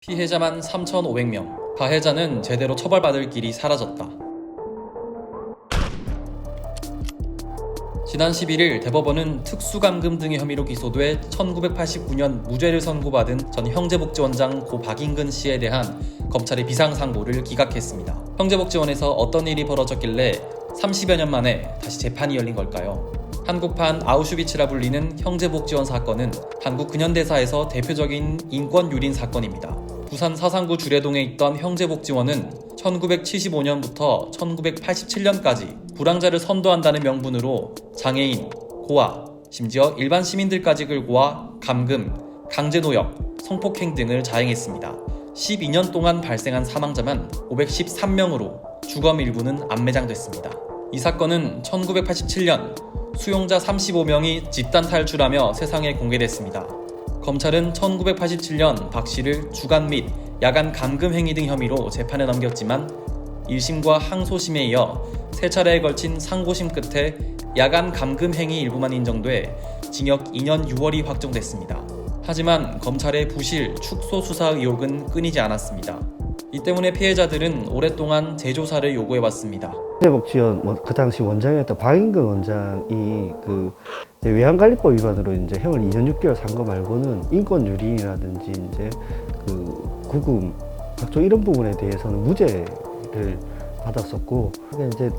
피해자만 3,500명, 가해자는 제대로 처벌받을 길이 사라졌다. 지난 11일 대법원은 특수감금 등의 혐의로 기소돼 1989년 무죄를 선고받은 전 형제복지원장 고 박인근 씨에 대한 검찰의 비상상고를 기각했습니다. 형제복지원에서 어떤 일이 벌어졌길래 30여 년 만에 다시 재판이 열린 걸까요? 한국판 아우슈비츠라 불리는 형제복지원 사건은 한국 근현대사에서 대표적인 인권유린 사건입니다. 부산 사상구 주례동에 있던 형제복지원은 1975년부터 1987년까지 불황자를 선도한다는 명분으로 장애인, 고아, 심지어 일반 시민들까지 끌고 와 감금, 강제노역, 성폭행 등을 자행했습니다. 12년 동안 발생한 사망자만 513명으로 주검 일부는 안매장됐습니다. 이 사건은 1987년 수용자 35명이 집단 탈출하며 세상에 공개됐습니다. 검찰은 1987년 박 씨를 주간 및 야간 감금 행위 등 혐의로 재판에 넘겼지만 1심과 항소심에 이어 세 차례에 걸친 상고심 끝에 야간 감금 행위 일부만 인정돼 징역 2년 6월이 확정됐습니다. 하지만 검찰의 부실, 축소 수사 의혹은 끊이지 않았습니다. 이 때문에 피해자들은 오랫동안 재조사를 요구해왔습니다. 형제복지원 그 당시 원장이었던 박인근 원장이 외환관리법 위반으로 이제 형을 2년 6개월 산 거 말고는 인권유린이라든지 이제 구금 각종 이런 부분에 대해서는 무죄를 받았었고, 이제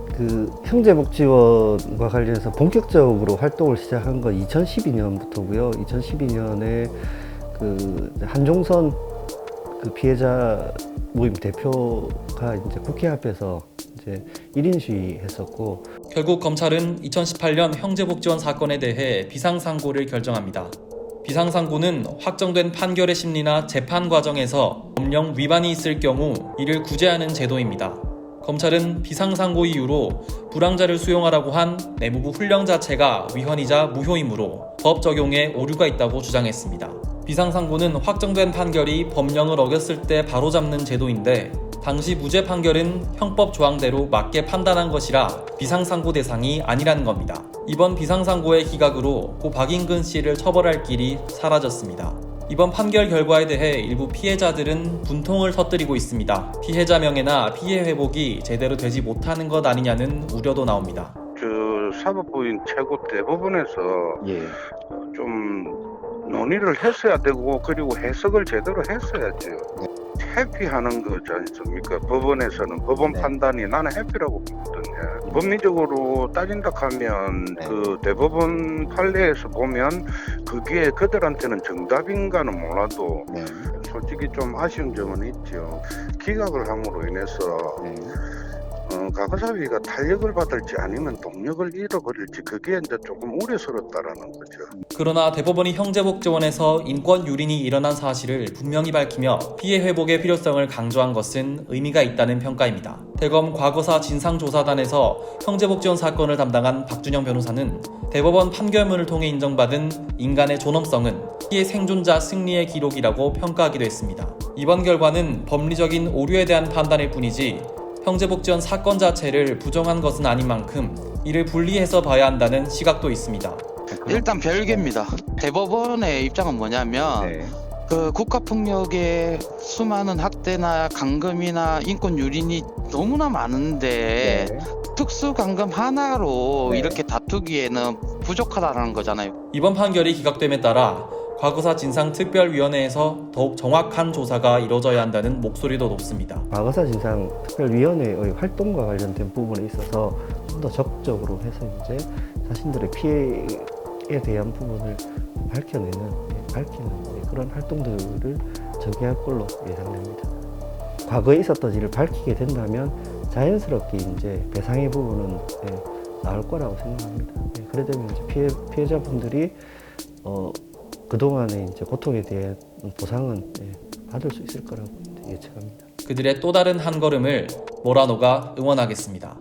형제복지원과 관련해서 본격적으로 활동을 시작한 건 2012년부터고요. 2012년에 한종선 피해자 모임 대표가 이제 국회 앞에서 이제 1인 시위했었고, 결국 검찰은 2018년 형제복지원 사건에 대해 비상상고를 결정합니다. 비상상고는 확정된 판결의 심리나 재판 과정에서 법령 위반이 있을 경우 이를 구제하는 제도입니다. 검찰은 비상상고 이유로 불황자를 수용하라고 한 내무부 훈령 자체가 위헌이자 무효이므로 법 적용에 오류가 있다고 주장했습니다. 비상상고는 확정된 판결이 법령을 어겼을 때 바로잡는 제도인데, 당시 무죄 판결은 형법 조항대로 맞게 판단한 것이라 비상상고 대상이 아니라는 겁니다. 이번 비상상고의 기각으로 고 박인근 씨를 처벌할 길이 사라졌습니다. 이번 판결 결과에 대해 일부 피해자들은 분통을 터뜨리고 있습니다. 피해자 명예나 피해 회복이 제대로 되지 못하는 것 아니냐는 우려도 나옵니다. 사법부인 최고 대법원에서 좀 논의를 했어야 되고, 그리고 해석을 제대로 했어야죠. 회피하는 거지 않습니까? 법원에서는 법원 판단이 나는 회피라고 보거든요. 법리적으로 따진다 하면 대법원 판례에서 보면 그게 그들한테는 정답인가는 몰라도 솔직히 좀 아쉬운 점은 있죠. 기각을 함으로 인해서 가가사비가 탄력을 받을지 아니면 동력을 잃어버릴지, 그게 이제 조금 우려스럽다라는 거죠. 그러나 대법원이 형제복지원에서 인권 유린이 일어난 사실을 분명히 밝히며 피해 회복의 필요성을 강조한 것은 의미가 있다는 평가입니다. 대검 과거사 진상조사단에서 형제복지원 사건을 담당한 박준영 변호사는 대법원 판결문을 통해 인정받은 인간의 존엄성은 피해 생존자 승리의 기록이라고 평가하기도 했습니다. 이번 결과는 법리적인 오류에 대한 판단일 뿐이지 형제복지원 사건 자체를 부정한 것은 아닌 만큼 이를 분리해서 봐야 한다는 시각도 있습니다. 일단 별개입니다. 대법원의 입장은 뭐냐면 국가폭력의 수많은 학대나 감금이나 인권 유린이 너무나 많은데 특수감금 하나로 이렇게 다투기에는 부족하다는 거잖아요. 이번 판결이 기각됨에 따라 과거사 진상특별위원회에서 더욱 정확한 조사가 이루어져야 한다는 목소리도 높습니다. 과거사 진상특별위원회의 활동과 관련된 부분에 있어서 좀 더 적극적으로 해서 이제 자신들의 피해에 대한 부분을 밝히는 그런 활동들을 전개할 걸로 예상됩니다. 과거에 있었던 일을 밝히게 된다면 자연스럽게 이제 배상의 부분은 나올 거라고 생각합니다. 그래 되면 이제 피해자분들이 그동안의 이제 고통에 대한 보상은 받을 수 있을 거라고 예측합니다. 그들의 또 다른 한 걸음을 모라노가 응원하겠습니다.